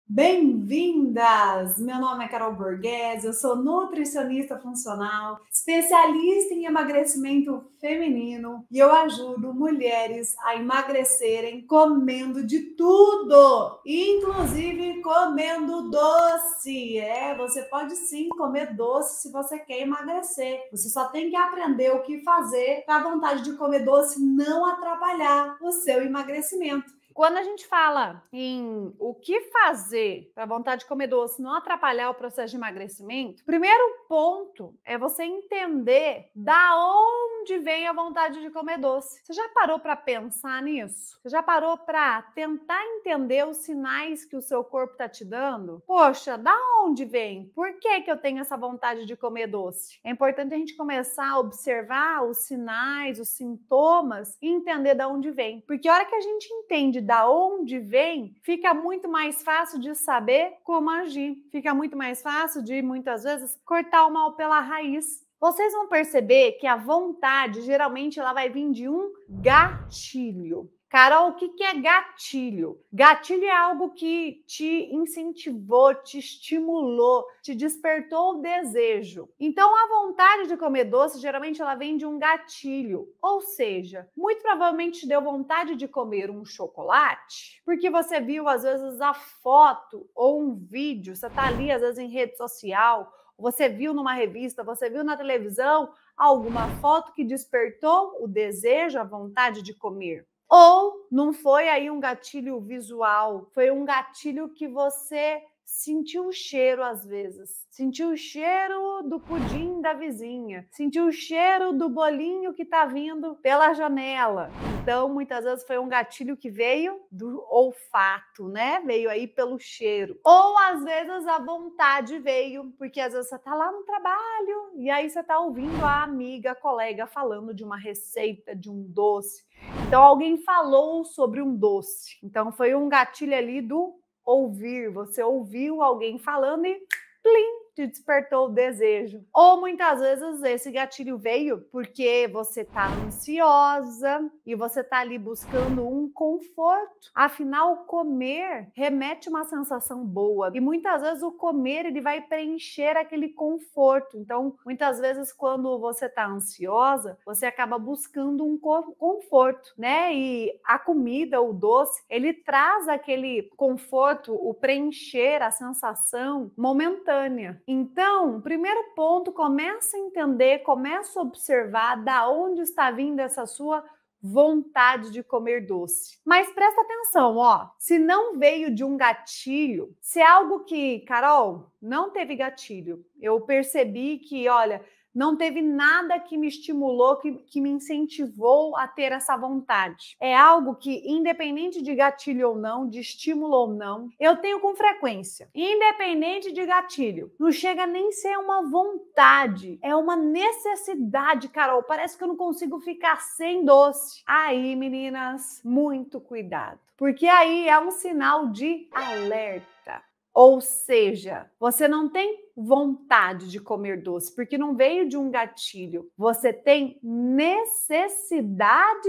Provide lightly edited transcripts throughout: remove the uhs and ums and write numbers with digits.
Bem-vindas! Meu nome é Carol Borghese, eu sou nutricionista funcional, especialista em emagrecimento feminino e eu ajudo mulheres a emagrecerem comendo de tudo, inclusive comendo doce. Você pode sim comer doce se você quer emagrecer. Você só tem que aprender o que fazer para a vontade de comer doce não atrapalhar o seu emagrecimento. Quando a gente fala em o que fazer para a vontade de comer doce não atrapalhar o processo de emagrecimento, o primeiro ponto é você entender da onde vem a vontade de comer doce. Você já parou para pensar nisso? Você já parou para tentar entender os sinais que o seu corpo está te dando? Poxa, da onde vem? Por que eu tenho essa vontade de comer doce? É importante a gente começar a observar os sinais, os sintomas e entender da onde vem. Porque a hora que a gente entende da onde vem, fica muito mais fácil de saber como agir. Fica muito mais fácil de, muitas vezes, cortar o mal pela raiz. Vocês vão perceber que a vontade, geralmente, ela vai vir de um gatilho. Carol, o que é gatilho? Gatilho é algo que te incentivou, te estimulou, te despertou o desejo. Então, a vontade de comer doce, geralmente, ela vem de um gatilho. Ou seja, muito provavelmente te deu vontade de comer um chocolate, porque você viu, às vezes, a foto ou um vídeo, você tá ali, às vezes, em rede social, você viu numa revista, você viu na televisão, alguma foto que despertou o desejo, a vontade de comer. Ou não foi aí um gatilho visual, foi um gatilho que você sentiu o cheiro às vezes. Sentiu o cheiro do pudim da vizinha, sentiu o cheiro do bolinho que tá vindo pela janela. Então, muitas vezes foi um gatilho que veio do olfato, né? Veio aí pelo cheiro. Ou às vezes a vontade veio, porque às vezes você tá lá no trabalho e aí você tá ouvindo a amiga, a colega falando de uma receita, de um doce. Então, alguém falou sobre um doce. Então, foi um gatilho ali do ouvir. Você ouviu alguém falando e plim, te despertou o desejo. Ou muitas vezes esse gatilho veio porque você tá ansiosa e você tá ali buscando um conforto. Afinal, comer remete uma sensação boa e muitas vezes o comer ele vai preencher aquele conforto. Então, muitas vezes quando você tá ansiosa, você acaba buscando um conforto, né? E a comida, o doce, ele traz aquele conforto, o preencher, a sensação momentânea. Então, primeiro ponto, começa a entender, começa a observar da onde está vindo essa sua vontade de comer doce. Mas presta atenção, ó, se não veio de um gatilho, se é algo que, Carol, não teve gatilho, eu percebi que, olha, não teve nada que me estimulou, que me incentivou a ter essa vontade. É algo que, independente de gatilho ou não, de estímulo ou não, eu tenho com frequência. Independente de gatilho. Não chega nem a ser uma vontade, é uma necessidade, Carol. Parece que eu não consigo ficar sem doce. Aí, meninas, muito cuidado. Porque aí é um sinal de alerta. Ou seja, você não tem vontade de comer doce, porque não veio de um gatilho. Você tem necessidade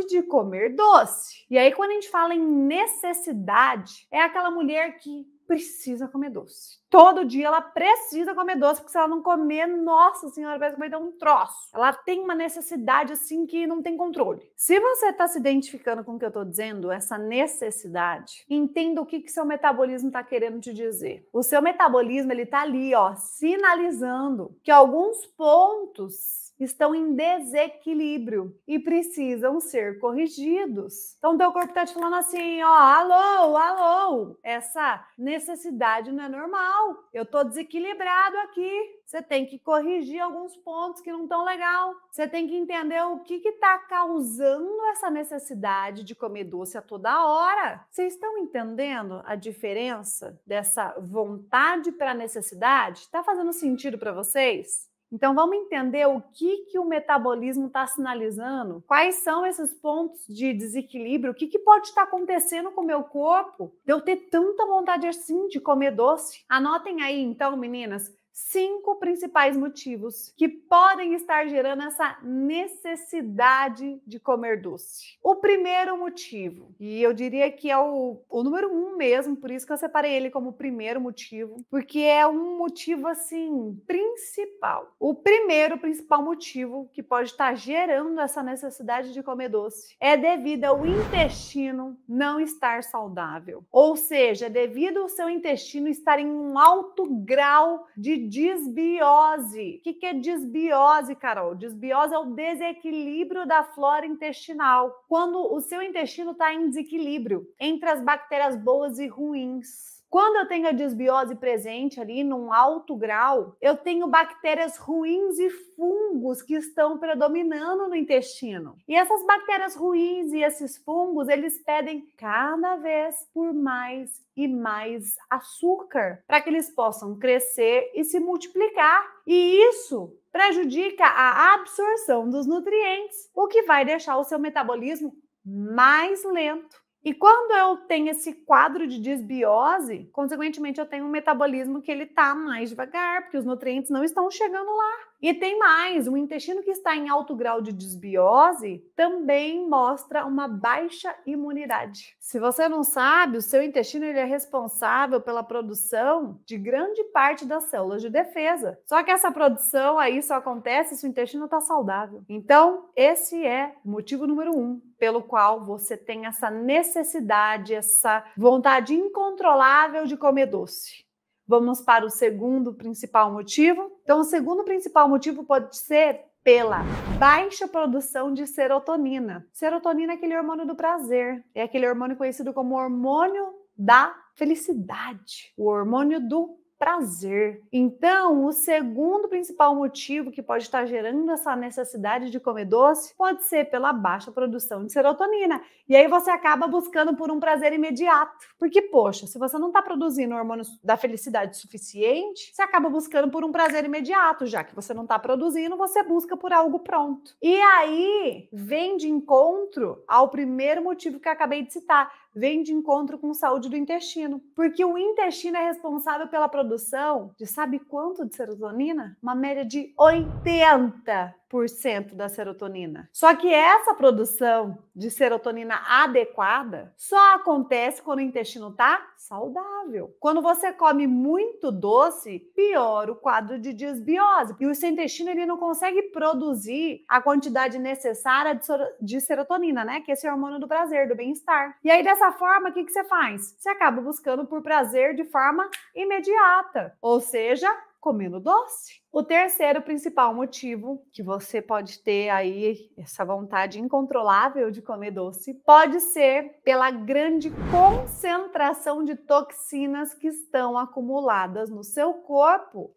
de comer doce. E aí, quando a gente fala em necessidade, é aquela mulher que precisa comer doce. Todo dia ela precisa comer doce, porque se ela não comer, nossa senhora, vai comer um troço. Ela tem uma necessidade assim que não tem controle. Se você está se identificando com o que eu estou dizendo, essa necessidade, entenda o que seu metabolismo está querendo te dizer. O seu metabolismo, ele tá ali, ó, sinalizando que alguns pontos estão em desequilíbrio e precisam ser corrigidos. Então, teu corpo tá te falando assim, ó, alô, essa necessidade não é normal. Eu tô desequilibrado aqui. Você tem que corrigir alguns pontos que não estão legal. Você tem que entender o que está causando essa necessidade de comer doce a toda hora. Vocês estão entendendo a diferença dessa vontade para a necessidade? Está fazendo sentido para vocês? Então, vamos entender o que o metabolismo está sinalizando, quais são esses pontos de desequilíbrio, o que pode estar acontecendo com o meu corpo de eu ter tanta vontade assim de comer doce. Anotem aí, então, meninas, 5 principais motivos que podem estar gerando essa necessidade de comer doce. O primeiro motivo, e eu diria que é o número 1 mesmo, por isso que eu separei ele como primeiro motivo, porque é um motivo assim principal. O primeiro principal motivo que pode estar gerando essa necessidade de comer doce é devido ao intestino não estar saudável. Ou seja, devido ao seu intestino estar em um alto grau de disbiose. O que é disbiose, Carol? Disbiose é o desequilíbrio da flora intestinal. Quando o seu intestino está em desequilíbrio entre as bactérias boas e ruins. Quando eu tenho a disbiose presente ali num alto grau, eu tenho bactérias ruins e fungos que estão predominando no intestino. E essas bactérias ruins e esses fungos, eles pedem cada vez por mais e mais açúcar para que eles possam crescer e se multiplicar. E isso prejudica a absorção dos nutrientes, o que vai deixar o seu metabolismo mais lento. E quando eu tenho esse quadro de disbiose, consequentemente eu tenho um metabolismo que ele está mais devagar, porque os nutrientes não estão chegando lá. E tem mais, o intestino que está em alto grau de disbiose também mostra uma baixa imunidade. Se você não sabe, o seu intestino ele é responsável pela produção de grande parte das células de defesa. Só que essa produção aí só acontece se o intestino está saudável. Então, esse é o motivo número 1 pelo qual você tem essa necessidade, essa vontade incontrolável de comer doce. Vamos para o segundo principal motivo. Então, o segundo principal motivo pode ser pela baixa produção de serotonina. Serotonina é aquele hormônio do prazer, é aquele hormônio conhecido como hormônio da felicidade, o hormônio do prazer. Então, o segundo principal motivo que pode estar gerando essa necessidade de comer doce pode ser pela baixa produção de serotonina. E aí você acaba buscando por um prazer imediato. Porque, poxa, se você não está produzindo o hormônio da felicidade suficiente, você acaba buscando por um prazer imediato. Já que você não está produzindo, você busca por algo pronto. E aí vem de encontro ao primeiro motivo que eu acabei de citar. Vem de encontro com saúde do intestino. Porque o intestino é responsável pela produção de sabe quanto de serotonina? Uma média de 80% da serotonina. Só que essa produção de serotonina adequada só acontece quando o intestino está saudável. Quando você come muito doce, piora o quadro de disbiose. E o seu intestino ele não consegue produzir a quantidade necessária de serotonina, né? Que é esse hormônio do prazer, do bem-estar. E aí, dessa forma, o que você faz? Você acaba buscando por prazer de forma imediata. Ou seja, comendo doce. O terceiro principal motivo que você pode ter aí essa vontade incontrolável de comer doce pode ser pela grande concentração de toxinas que estão acumuladas no seu corpo.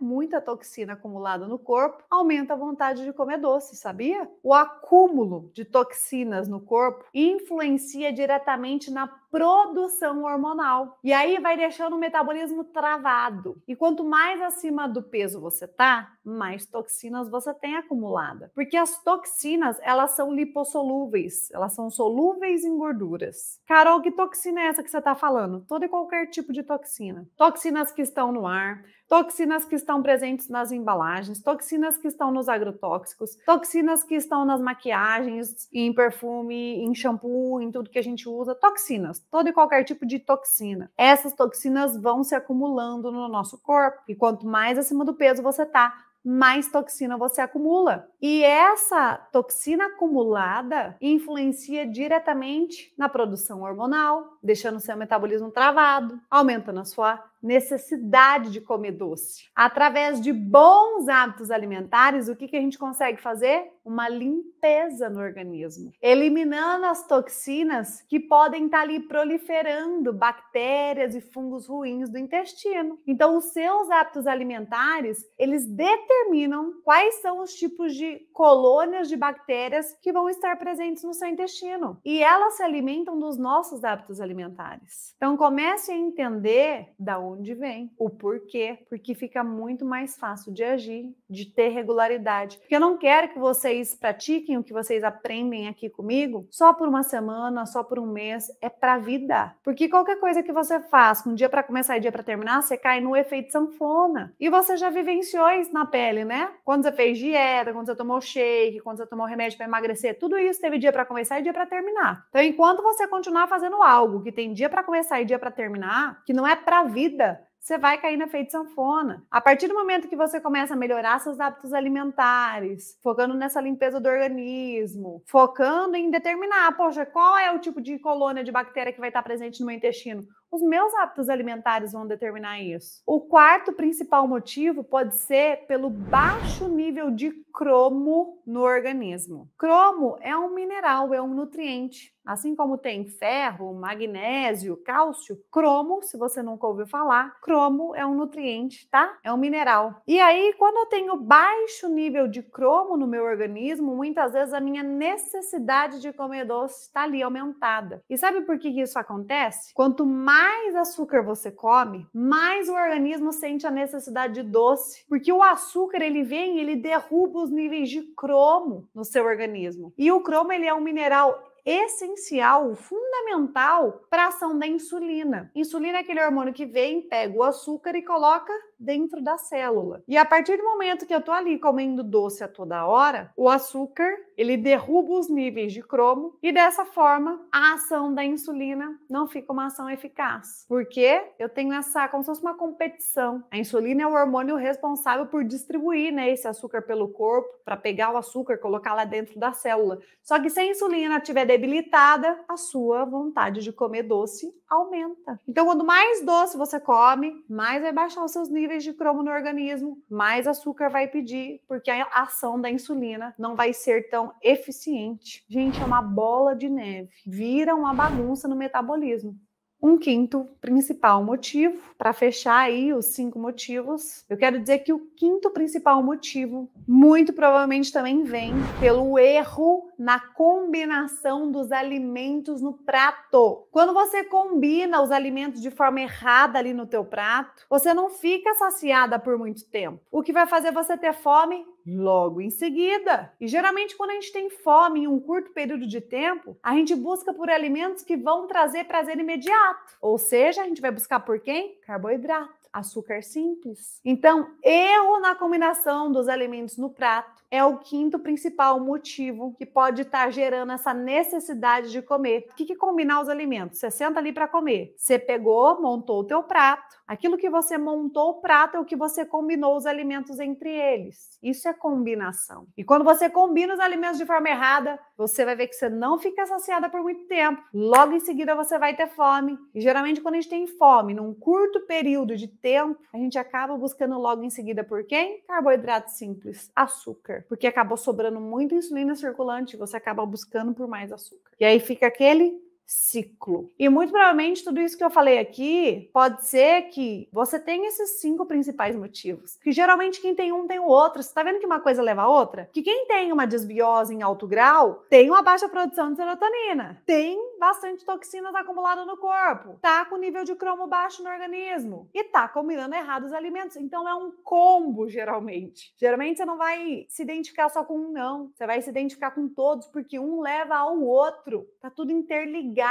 Muita toxina acumulada no corpo aumenta a vontade de comer doce, sabia? O acúmulo de toxinas no corpo influencia diretamente na produção hormonal. E aí vai deixando o metabolismo travado. E quanto mais acima do peso você tá, mais toxinas você tem acumulada. Porque as toxinas, elas são lipossolúveis, elas são solúveis em gorduras. Carol, que toxina é essa que você tá falando? Todo e qualquer tipo de toxina. Toxinas que estão no ar, toxinas que estão presentes nas embalagens, toxinas que estão nos agrotóxicos, toxinas que estão nas maquiagens, em perfume, em shampoo, em tudo que a gente usa, toxinas, todo e qualquer tipo de toxina. Essas toxinas vão se acumulando no nosso corpo e quanto mais acima do peso você tá, mais toxina você acumula. E essa toxina acumulada influencia diretamente na produção hormonal, deixando o seu metabolismo travado, aumentando a sua necessidade de comer doce. Através de bons hábitos alimentares, o que a gente consegue fazer? Uma limpeza no organismo, eliminando as toxinas que podem estar ali proliferando bactérias e fungos ruins do intestino. Então, os seus hábitos alimentares, eles determinam quais são os tipos de colônias de bactérias que vão estar presentes no seu intestino. E elas se alimentam dos nossos hábitos alimentares. Então, comece a entender da onde vem, o porquê, porque fica muito mais fácil de agir, de ter regularidade. Porque eu não quero que vocês pratiquem o que vocês aprendem aqui comigo só por uma semana, só por um mês, é pra vida. Porque qualquer coisa que você faz com dia para começar e dia para terminar, você cai no efeito sanfona. E você já vivenciou isso na pele, né? Quando você fez dieta, quando você tomou shake, quando você tomou remédio para emagrecer, tudo isso teve dia para começar e dia para terminar. Então, enquanto você continuar fazendo algo que tem dia para começar e dia para terminar, que não é pra vida, você vai cair no efeito sanfona. A partir do momento que você começa a melhorar seus hábitos alimentares, focando nessa limpeza do organismo, focando em determinar, poxa, qual é o tipo de colônia de bactéria que vai estar presente no meu intestino? Os meus hábitos alimentares vão determinar isso. O quarto principal motivo pode ser pelo baixo nível de cromo no organismo. Cromo é um mineral, é um nutriente. Assim como tem ferro, magnésio, cálcio, cromo, se você nunca ouviu falar, cromo é um nutriente, tá? É um mineral. E aí, quando eu tenho baixo nível de cromo no meu organismo, muitas vezes a minha necessidade de comer doce está ali aumentada. E sabe por que isso acontece? Quanto mais açúcar você come, mais o organismo sente a necessidade de doce, porque o açúcar ele vem, ele derruba os níveis de cromo no seu organismo. E o cromo ele é um mineral essencial, fundamental para a ação da insulina. Insulina é aquele hormônio que vem, pega o açúcar e coloca dentro da célula. E a partir do momento que eu tô ali comendo doce a toda hora, o açúcar, ele derruba os níveis de cromo e dessa forma a ação da insulina não fica uma ação eficaz. Porque eu tenho essa, como se fosse uma competição. A insulina é o hormônio responsável por distribuir, né, esse açúcar pelo corpo, para pegar o açúcar, colocar lá dentro da célula. Só que se a insulina estiver debilitada, a sua vontade de comer doce aumenta. Então, quanto mais doce você come, mais vai baixar os seus níveis de cromo no organismo, mais açúcar vai pedir, porque a ação da insulina não vai ser tão eficiente. Gente, é uma bola de neve. Vira uma bagunça no metabolismo. Um quinto principal motivo, para fechar aí os 5 motivos, eu quero dizer que o quinto principal motivo, muito provavelmente também vem pelo erro na combinação dos alimentos no prato. Quando você combina os alimentos de forma errada ali no teu prato, você não fica saciada por muito tempo. O que vai fazer você ter fome logo em seguida. E geralmente quando a gente tem fome em um curto período de tempo, a gente busca por alimentos que vão trazer prazer imediato. Ou seja, a gente vai buscar por quem? Carboidrato, açúcar simples. Então, erro na combinação dos alimentos no prato é o quinto principal motivo que pode estar gerando essa necessidade de comer. O que é combinar os alimentos? Você senta ali para comer. Você pegou, montou o teu prato. Aquilo que você montou o prato é o que você combinou os alimentos entre eles. Isso é combinação. E quando você combina os alimentos de forma errada, você vai ver que você não fica saciada por muito tempo. Logo em seguida você vai ter fome. E geralmente quando a gente tem fome, num curto período de tempo, a gente acaba buscando logo em seguida por quem? Carboidrato simples, açúcar. Porque acabou sobrando muita insulina circulante, você acaba buscando por mais açúcar. E aí fica aquele ciclo. E muito provavelmente tudo isso que eu falei aqui pode ser que você tenha esses 5 principais motivos. Que geralmente quem tem um tem o outro. Você tá vendo que uma coisa leva a outra? Que quem tem uma desbiose em alto grau tem uma baixa produção de serotonina, tem bastante toxinas acumuladas no corpo, tá com nível de cromo baixo no organismo e tá combinando errado os alimentos. Então é um combo geralmente. Geralmente você não vai se identificar só com um, não. Você vai se identificar com todos porque um leva ao outro. Tá tudo interligado.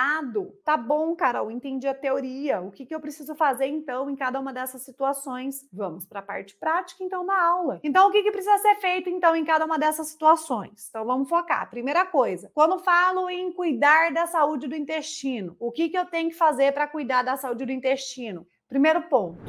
Tá bom, Carol, entendi a teoria. O que eu preciso fazer, então, em cada uma dessas situações? Vamos para a parte prática, então, da aula. Então, o que precisa ser feito, então, em cada uma dessas situações? Então, vamos focar. Primeira coisa, quando falo em cuidar da saúde do intestino, o que eu tenho que fazer para cuidar da saúde do intestino? Primeiro ponto,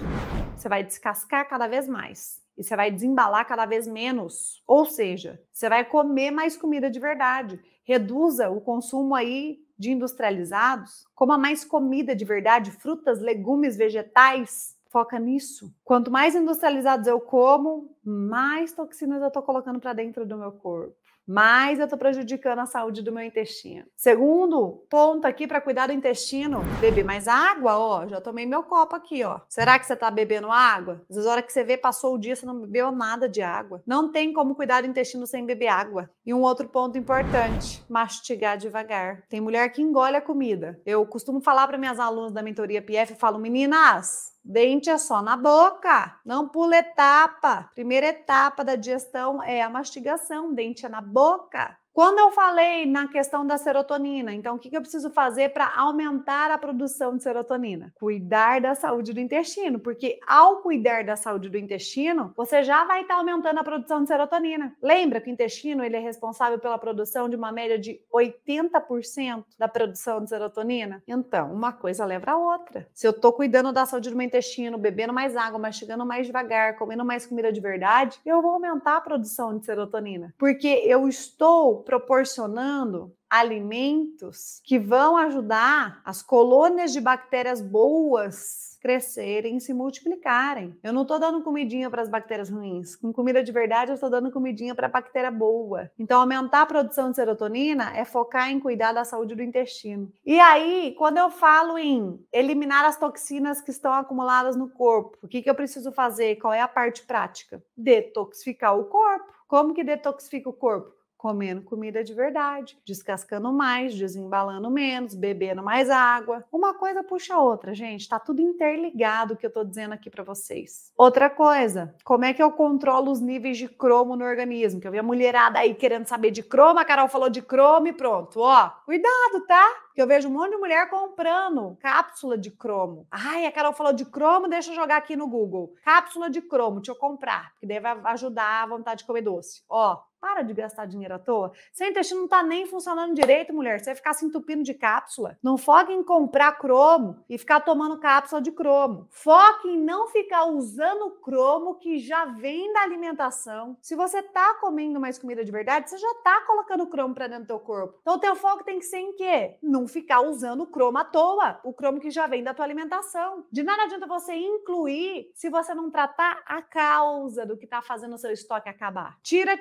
você vai descascar cada vez mais. E você vai desembalar cada vez menos. Ou seja, você vai comer mais comida de verdade. Reduza o consumo aí de industrializados, coma mais comida de verdade, frutas, legumes, vegetais, foca nisso. Quanto mais industrializados eu como, mais toxinas eu tô colocando para dentro do meu corpo. Mais eu tô prejudicando a saúde do meu intestino. Segundo ponto aqui para cuidar do intestino, beber mais água, ó, já tomei meu copo aqui, ó. Será que você tá bebendo água? Às vezes a hora que você vê, passou o dia, você não bebeu nada de água. Não tem como cuidar do intestino sem beber água. E um outro ponto importante, mastigar devagar. Tem mulher que engole a comida. Eu costumo falar para minhas alunas da mentoria PF, eu falo, meninas, Dente é só na boca, não pula etapa. Primeira etapa da digestão é a mastigação, dente é na boca. Quando eu falei na questão da serotonina, então o que eu preciso fazer para aumentar a produção de serotonina? Cuidar da saúde do intestino, porque ao cuidar da saúde do intestino, você já vai estar aumentando a produção de serotonina. Lembra que o intestino ele é responsável pela produção de uma média de 80% da produção de serotonina? Então, uma coisa leva a outra. Se eu estou cuidando da saúde do meu intestino, bebendo mais água, mastigando mais devagar, comendo mais comida de verdade, eu vou aumentar a produção de serotonina, porque eu estou proporcionando alimentos que vão ajudar as colônias de bactérias boas crescerem e se multiplicarem. Eu não estou dando comidinha para as bactérias ruins. Com comida de verdade, eu estou dando comidinha para a bactéria boa. Então, aumentar a produção de serotonina é focar em cuidar da saúde do intestino. E aí, quando eu falo em eliminar as toxinas que estão acumuladas no corpo, o que eu preciso fazer? Qual é a parte prática? Detoxificar o corpo. Como que detoxifica o corpo? Comendo comida de verdade, descascando mais, desembalando menos, bebendo mais água. Uma coisa puxa a outra, gente. Tá tudo interligado o que eu tô dizendo aqui para vocês. Outra coisa, como é que eu controlo os níveis de cromo no organismo? Que eu vi a mulherada aí querendo saber de cromo, a Carol falou de cromo e pronto. Ó, cuidado, tá? Que eu vejo um monte de mulher comprando cápsula de cromo. Ai, a Carol falou de cromo, deixa eu jogar aqui no Google. Cápsula de cromo, deixa eu comprar, porque daí vai ajudar a vontade de comer doce. Ó, para de gastar dinheiro à toa. Seu intestino não tá nem funcionando direito, mulher. Você vai ficar se entupindo de cápsula. Não foque em comprar cromo e ficar tomando cápsula de cromo. Foque em não ficar usando o cromo que já vem da alimentação. Se você tá comendo mais comida de verdade, você já tá colocando cromo para dentro do teu corpo. Então o teu foco tem que ser em quê? Não ficar usando o cromo à toa. O cromo que já vem da tua alimentação. De nada adianta você incluir se você não tratar a causa do que tá fazendo o seu estoque acabar. Tira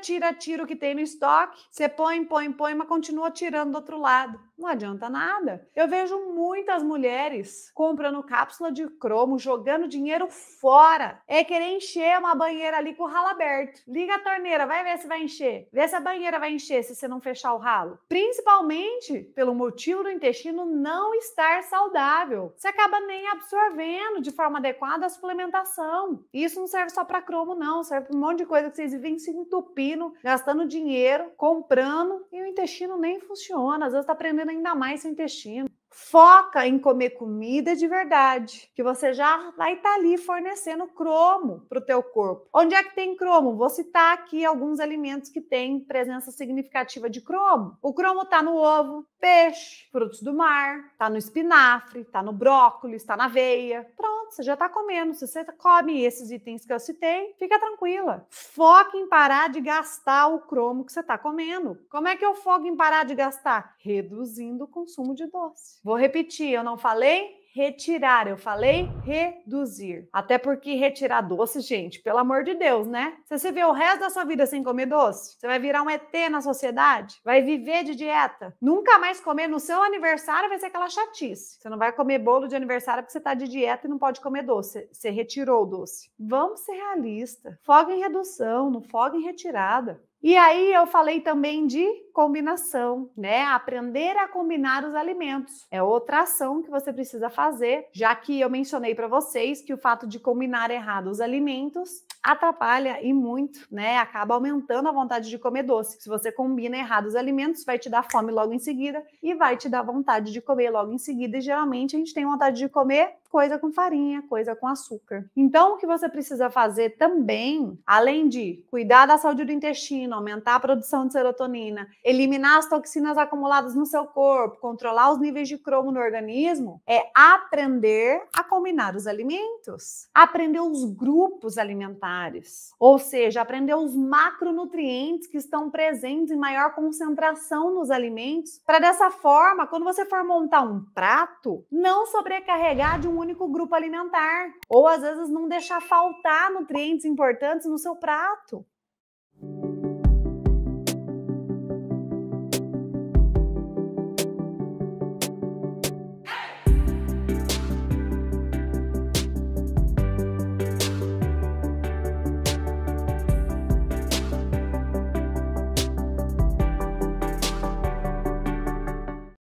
o que tem no estoque, você põe, mas continua tirando do outro lado. Não adianta nada. Eu vejo muitas mulheres comprando cápsula de cromo, jogando dinheiro fora. É querer encher uma banheira ali com o ralo aberto. Liga a torneira, vai ver se vai encher. Vê se a banheira vai encher se você não fechar o ralo. Principalmente pelo motivo do intestino não estar saudável. Você acaba nem absorvendo de forma adequada a suplementação. E isso não serve só para cromo, não. Serve para um monte de coisa que vocês vivem se entupindo, gastando dinheiro, comprando, e o intestino nem funciona. Às vezes está prendendo ainda mais seu intestino. Foca em comer comida de verdade, que você já vai estar ali fornecendo cromo para o teu corpo. Onde é que tem cromo? Vou citar aqui alguns alimentos que têm presença significativa de cromo. O cromo está no ovo, peixe, frutos do mar, está no espinafre, está no brócolis, está na aveia. Pronto, você já está comendo. Se você come esses itens que eu citei, fica tranquila. Foca em parar de gastar o cromo que você está comendo. Como é que eu foco em parar de gastar? Reduzindo o consumo de doce. Vou repetir, eu não falei retirar, eu falei reduzir. Até porque retirar doce, gente, pelo amor de Deus, né? Se você vê o resto da sua vida sem comer doce, você vai virar um ET na sociedade, vai viver de dieta, nunca mais comer no seu aniversário vai ser aquela chatice. Você não vai comer bolo de aniversário porque você tá de dieta e não pode comer doce. Você retirou o doce. Vamos ser realistas. Foca em redução, não foca em retirada. E aí eu falei também de combinação, né? Aprender a combinar os alimentos. É outra ação que você precisa fazer, já que eu mencionei para vocês que o fato de combinar errado os alimentos atrapalha e muito, né? Acaba aumentando a vontade de comer doce. Se você combina errado os alimentos, vai te dar fome logo em seguida e vai te dar vontade de comer logo em seguida. E geralmente a gente tem vontade de comer coisa com farinha, coisa com açúcar. Então, o que você precisa fazer também, além de cuidar da saúde do intestino, aumentar a produção de serotonina, eliminar as toxinas acumuladas no seu corpo, controlar os níveis de cromo no organismo, é aprender a combinar os alimentos, aprender os grupos alimentares, ou seja, aprender os macronutrientes que estão presentes em maior concentração nos alimentos, para dessa forma, quando você for montar um prato, não sobrecarregar de um único grupo alimentar, ou às vezes não deixar faltar nutrientes importantes no seu prato.